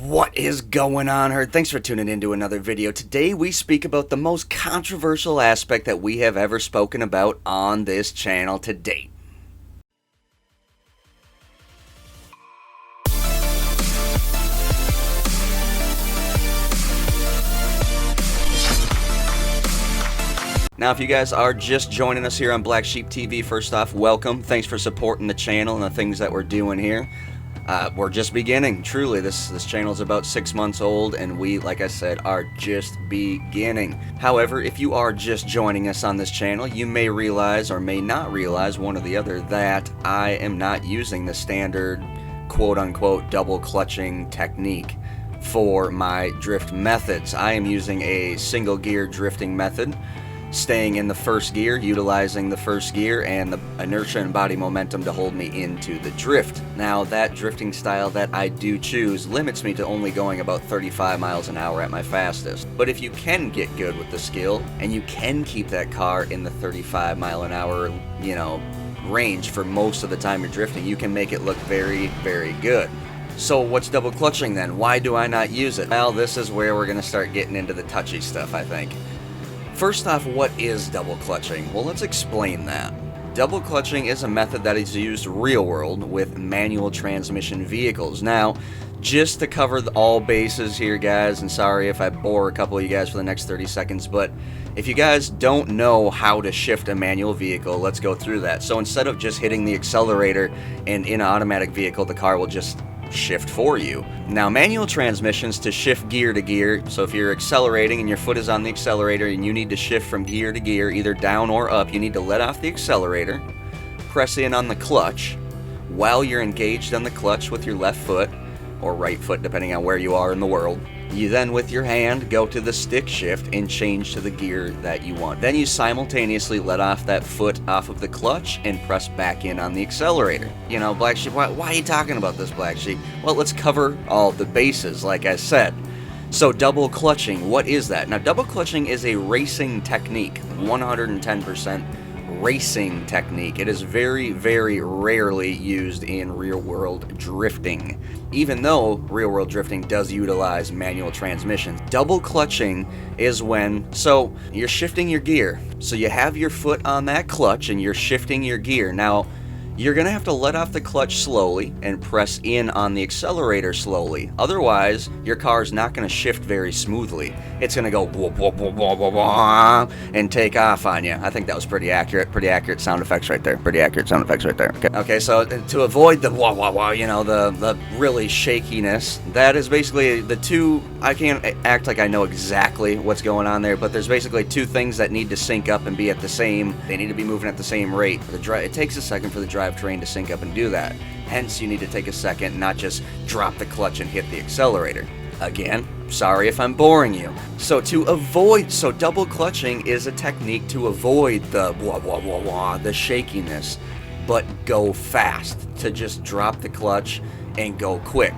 What is going on, Herd? Thanks for tuning into another video. Today we speak about the most controversial aspect that we have ever spoken about on this channel to date. Now, if you guys are just joining us here on Blacksheep TV, first off, welcome. Thanks for supporting the channel and the things that we're doing here. We're just beginning. Truly, this channel is about 6 months old, and we, like I said, are just beginning. However, if you are just joining us on this channel, you may realize or may not realize, one or the other, that I am not using the standard quote-unquote double clutching technique for my drift methods. I am using a single gear drifting method, staying in the first gear, utilizing the first gear and the inertia and body momentum to hold me into the drift. Now, that drifting style that I do choose limits me to only going about 35 miles an hour at my fastest. But if you can get good with the skill and you can keep that car in the 35 mile an hour, range for most of the time you're drifting, you can make it look very, very good. So what's double clutching then? Why do I not use it? Well, this is where we're going to start getting into the touchy stuff, I think. First off, what is double clutching? Well, let's explain that. Double clutching is a method that is used real world with manual transmission vehicles. Now, just to cover all bases here, guys, and sorry if I bore a couple of you guys for the next 30 seconds, but if you guys don't know how to shift a manual vehicle, let's go through that. So instead of just hitting the accelerator and in an automatic vehicle, the car will just shift for you. Now, manual transmissions to shift gear to gear, so if you're accelerating and your foot is on the accelerator and you need to shift from gear to gear, either down or up, you need to let off the accelerator, press in on the clutch while you're engaged on the clutch with your left foot or right foot, depending on where you are in the world. You then, with your hand, go to the stick shift and change to the gear that you want. Then you simultaneously let off that foot off of the clutch and press back in on the accelerator. You know, Black Sheep, why are you talking about this, Black Sheep? Well, let's cover all the bases, like I said. So double clutching, what is that? Now, double clutching is a racing technique, 110% racing technique. It is very, very rarely used in real-world drifting, even though real-world drifting does utilize manual transmissions. Double clutching is when, so you're shifting your gear, so you have your foot on that clutch and you're shifting your gear. Now, you're going to have to let off the clutch slowly and press in on the accelerator slowly. Otherwise, your car's not going to shift very smoothly. It's going to go whoop, whoop, whoop, whoop, whoop, whoop, and take off on you. I think that was pretty accurate. Pretty accurate sound effects right there. Pretty accurate sound effects right there. Okay, so to avoid the wah, wah, wah, the really shakiness, that is basically the two. I can't act like I know exactly what's going on there, but there's basically two things that need to sync up and be at the same. They need to be moving at the same rate. It takes a second for the drivetrain to sync up and do that. Hence, you need to take a second, not just drop the clutch and hit the accelerator. Again, sorry if I'm boring you. So double clutching is a technique to avoid the wah wah wah wah, the shakiness, but go fast, to just drop the clutch and go quick.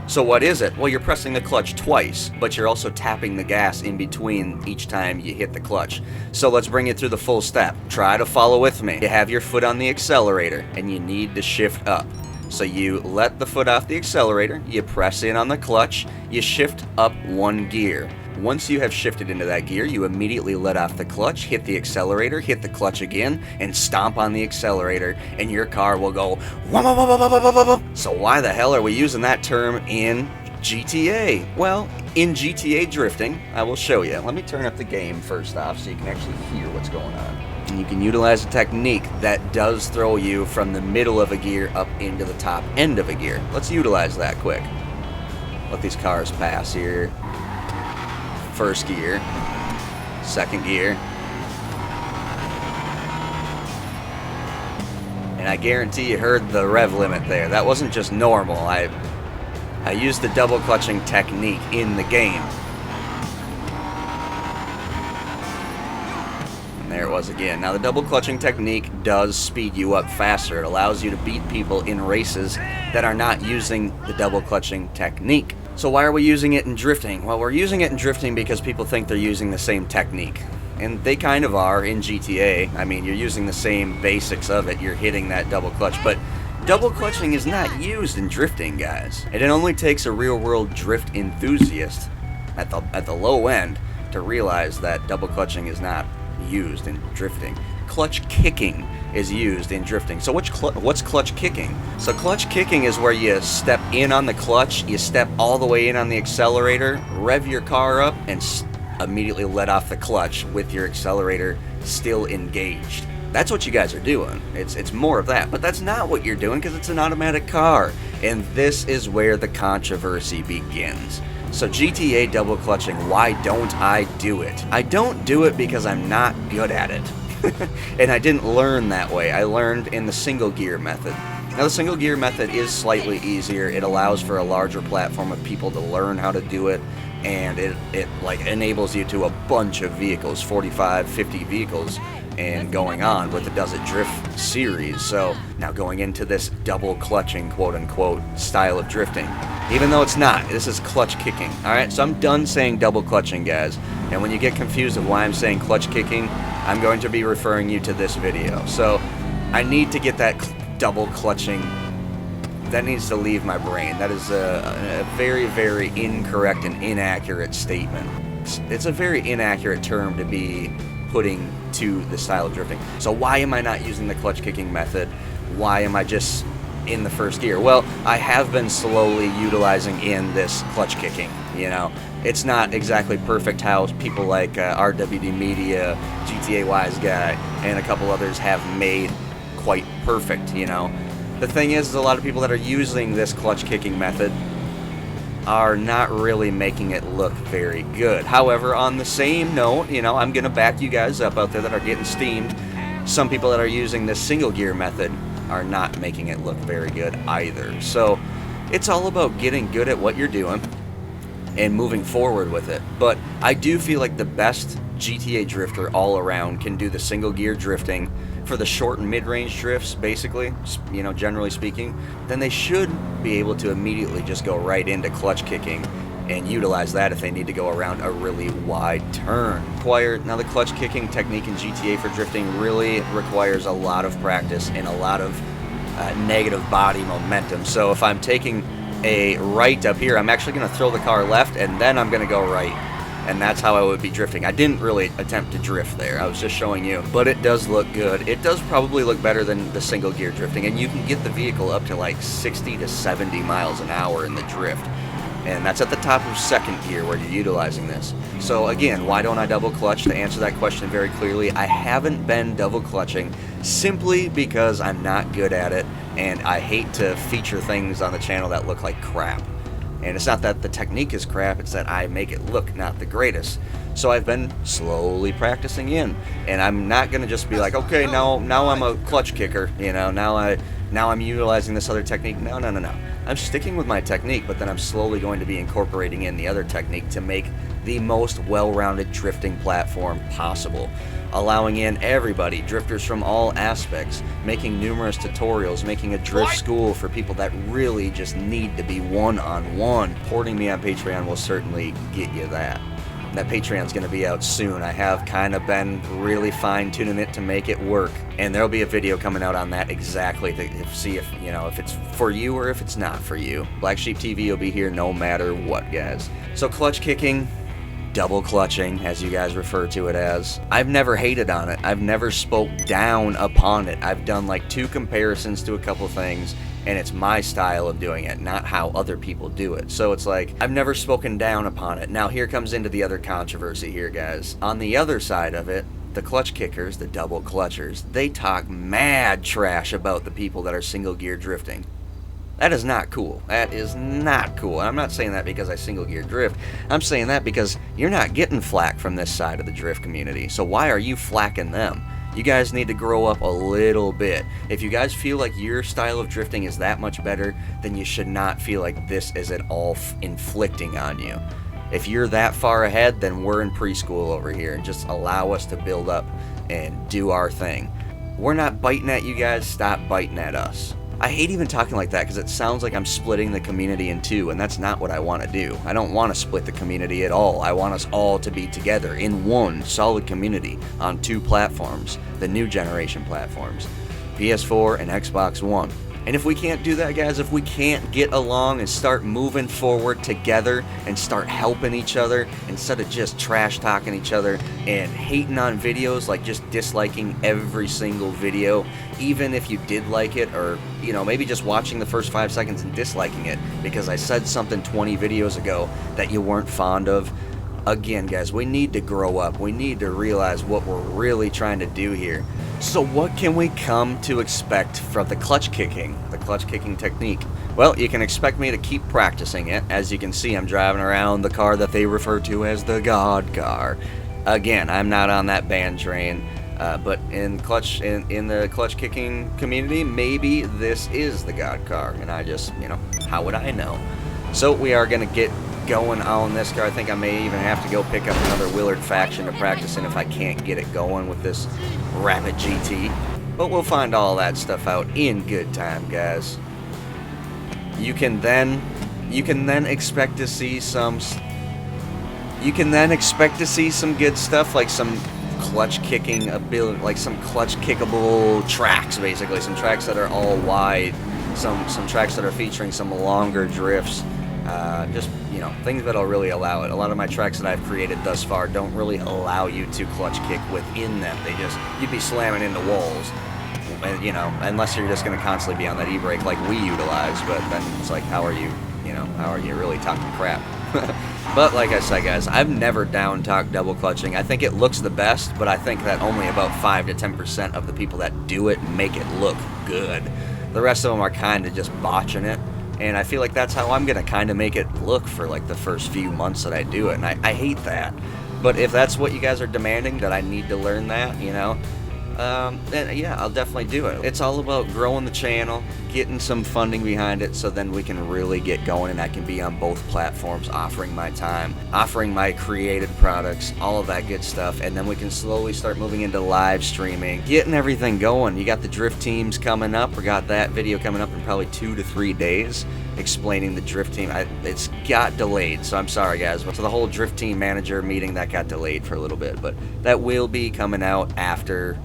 So what is it? Well, you're pressing the clutch twice, but you're also tapping the gas in between each time you hit the clutch. So let's bring it through the full step. Try to follow with me. You have your foot on the accelerator, and you need to shift up. So you let the foot off the accelerator, you press in on the clutch, you shift up one gear. Once you have shifted into that gear, you immediately let off the clutch, hit the accelerator, hit the clutch again, and stomp on the accelerator, and your car will go wah, wah, wah, wah, wah, wah, wah. So why the hell are we using that term in GTA? Well, in GTA drifting, I will show you. Let me turn up the game first off so you can actually hear what's going on. And you can utilize a technique that does throw you from the middle of a gear up into the top end of a gear. Let's utilize that quick. Let these cars pass here. First gear, second gear, and I guarantee you heard the rev limit there. That wasn't just normal. I used the double clutching technique in the game. And there it was again. Now, the double clutching technique does speed you up faster. It allows you to beat people in races that are not using the double clutching technique. So why are we using it in drifting? Well, we're using it in drifting because people think they're using the same technique. And they kind of are in GTA. I mean, you're using the same basics of it. You're hitting that double clutch. But Double clutching is not used in drifting, guys. And it only takes a real-world drift enthusiast at the low end to realize that double clutching is not used in drifting. Clutch kicking is used in drifting. So what's clutch kicking? So clutch kicking is where you step in on the clutch, you step all the way in on the accelerator, rev your car up, and immediately let off the clutch with your accelerator still engaged. That's what you guys are doing. It's more of that, but that's not what you're doing because it's an automatic car. And this is where the controversy begins. So GTA double clutching, why don't I do it? I don't do it because I'm not good at it. And I didn't learn that way. I learned in the single gear method. Now the single gear method is slightly easier. It allows for a larger platform of people to learn how to do it, and it like enables you to a bunch of vehicles, 45, 50 vehicles, and going on with the Does It Drift series. So now going into this double clutching, quote unquote, style of drifting, even though it's not, this is clutch kicking. Alright, so I'm done saying double clutching, guys, and when you get confused of why I'm saying clutch kicking, I'm going to be referring you to this video. So I need to get that double clutching, that needs to leave my brain. That is a very, very incorrect and inaccurate statement. It's a very inaccurate term to be putting to the style of drifting. So why am I not using the clutch kicking method? Why am I just in the first gear? Well, I have been slowly utilizing in this clutch kicking, you know. It's not exactly perfect how people like RWD Media, GTA Wise Guy, and a couple others have made quite perfect, you know. The thing is a lot of people that are using this clutch kicking method are not really making it look very good. However, on the same note, you know, I'm gonna back you guys up out there that are getting steamed. Some people that are using this single gear method are not making it look very good either. So it's all about getting good at what you're doing and moving forward with it. But I do feel like the best GTA drifter all around can do the single gear drifting for the short and mid-range drifts, basically, you know, generally speaking. Then they should be able to immediately just go right into clutch kicking and utilize that if they need to go around a really wide turn. Now the clutch kicking technique in GTA for drifting really requires a lot of practice and a lot of negative body momentum. So if I'm taking a right up here, I'm actually going to throw the car left and then I'm going to go right. And that's how I would be drifting. I didn't really attempt to drift there. I was just showing you. But it does look good. It does probably look better than the single gear drifting. And you can get the vehicle up to like 60 to 70 miles an hour in the drift. And that's at the top of second gear where you're utilizing this. So again, why don't I double clutch? To answer that question very clearly, I haven't been double clutching simply because I'm not good at it. And I hate to feature things on the channel that look like crap. And it's not that the technique is crap, it's that I make it look not the greatest. So I've been slowly practicing in, and I'm not gonna just be like, okay, now I'm a clutch kicker, you know, now I'm utilizing this other technique. No. I'm sticking with my technique, but then I'm slowly going to be incorporating in the other technique to make the most well-rounded drifting platform possible. Allowing in everybody, drifters from all aspects, making numerous tutorials, making a drift school for people that really just need to be one-on-one. Supporting me on Patreon will certainly get you that. That Patreon's going to be out soon. I have kind of been really fine-tuning it to make it work, and there'll be a video coming out on that exactly to see if, you know, if it's for you or if it's not for you. Blacksheep TV will be here no matter what, guys. So clutch kicking, double clutching, as you guys refer to it as. I've never hated on it. I've never spoke down upon it. I've done like 2 comparisons to a couple things, and it's my style of doing it, not how other people do it. So it's like, I've never spoken down upon it. Now here comes into the other controversy here, guys. On the other side of it, the clutch kickers, the double clutchers, they talk mad trash about the people that are single gear drifting. That is not cool. That is not cool. And I'm not saying that because I single gear drift. I'm saying that because you're not getting flack from this side of the drift community. So why are you flacking them? You guys need to grow up a little bit. If you guys feel like your style of drifting is that much better, then you should not feel like this is at all inflicting on you. If you're that far ahead, then we're in preschool over here, and just allow us to build up and do our thing. We're not biting at you guys, stop biting at us. I hate even talking like that because it sounds like I'm splitting the community in 2, and that's not what I want to do. I don't want to split the community at all. I want us all to be together in one solid community on 2 platforms, the new generation platforms, PS4 and Xbox One. And if we can't do that, guys, if we can't get along and start moving forward together and start helping each other instead of just trash talking each other and hating on videos, like just disliking every single video, even if you did like it, or you know, maybe just watching the first 5 seconds and disliking it because I said something 20 videos ago that you weren't fond of. Again, guys, we need to grow up. We need to realize what we're really trying to do here. So what can we come to expect from the clutch kicking technique? Well, you can expect me to keep practicing it. As you can see, I'm driving around the car that they refer to as the God car. Again, I'm not on that band train, but in the clutch kicking community, maybe this is the God car, and I just, you know, how would I know? So we are going to get going on this car. I think I may even have to go pick up another Willard faction to practice in if I can't get it going with this Rapid GT. But we'll find all that stuff out in good time, guys. You can then expect to see some good stuff, like some clutch kicking ability, like some clutch kickable tracks, basically some tracks that are all wide, some tracks that are featuring some longer drifts. Just, you know, things that'll really allow it. A lot of my tracks that I've created thus far don't really allow you to clutch kick within them. You'd be slamming into walls, you know, unless you're just going to constantly be on that e-brake like we utilize. But then it's like, how are you really talking crap? But like I said, guys, I've never down-talked double clutching. I think it looks the best, but I think that only about 5 to 10% of the people that do it make it look good. The rest of them are kind of just botching it. And I feel like that's how I'm going to kind of make it look for like the first few months that I do it. And I hate that. But if that's what you guys are demanding, that I need to learn that, you know, then yeah, I'll definitely do it. It's all about growing the channel, getting some funding behind it, so then we can really get going and I can be on both platforms offering my time, offering my created products, all of that good stuff. And then we can slowly start moving into live streaming, getting everything going. You got the drift teams coming up. We got that video coming up in probably 2 to 3 days explaining the drift team. It's got delayed, so I'm sorry, guys. So the whole drift team manager meeting, that got delayed for a little bit, but that will be coming out after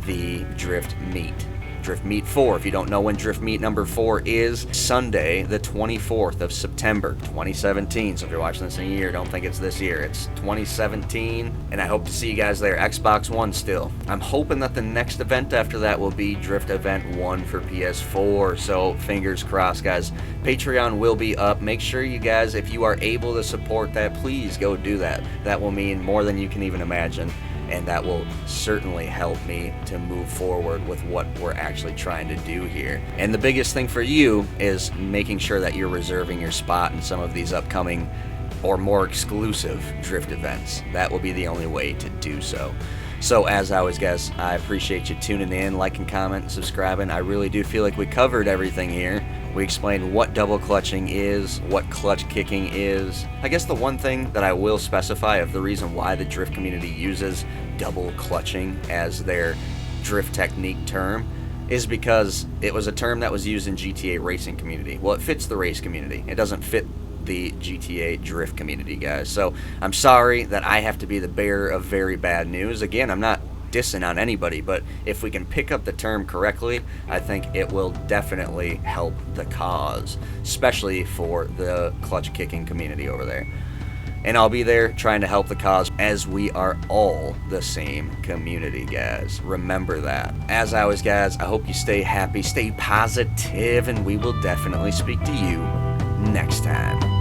the Drift Meet. Drift Meet 4. If you don't know when Drift Meet number 4 is, Sunday, the 24th of September, 2017. So if you're watching this in a year, don't think it's this year. It's 2017, and I hope to see you guys there. Xbox One still. I'm hoping that the next event after that will be Drift Event 1 for PS4, so fingers crossed, guys. Patreon will be up. Make sure you guys, if you are able to support that, please go do that. That will mean more than you can even imagine. And that will certainly help me to move forward with what we're actually trying to do here. And the biggest thing for you is making sure that you're reserving your spot in some of these upcoming or more exclusive drift events. That will be the only way to do so. So as always, guys, I appreciate you tuning in, liking, commenting, subscribing. I really do feel like we covered everything here. We explained what double clutching is, what clutch kicking is. I guess the one thing that I will specify of the reason why the drift community uses double clutching as their drift technique term is because it was a term that was used in GTA racing community. Well, it fits the race community. It doesn't fit the GTA drift community, guys. So I'm sorry that I have to be the bearer of very bad news. Again, I'm not dissing on anybody, but if we can pick up the term correctly, I think it will definitely help the cause, especially for the clutch kicking community over there. And I'll be there trying to help the cause, as we are all the same community, guys. Remember that. As always, guys, I hope you stay happy, stay positive, and we will definitely speak to you next time.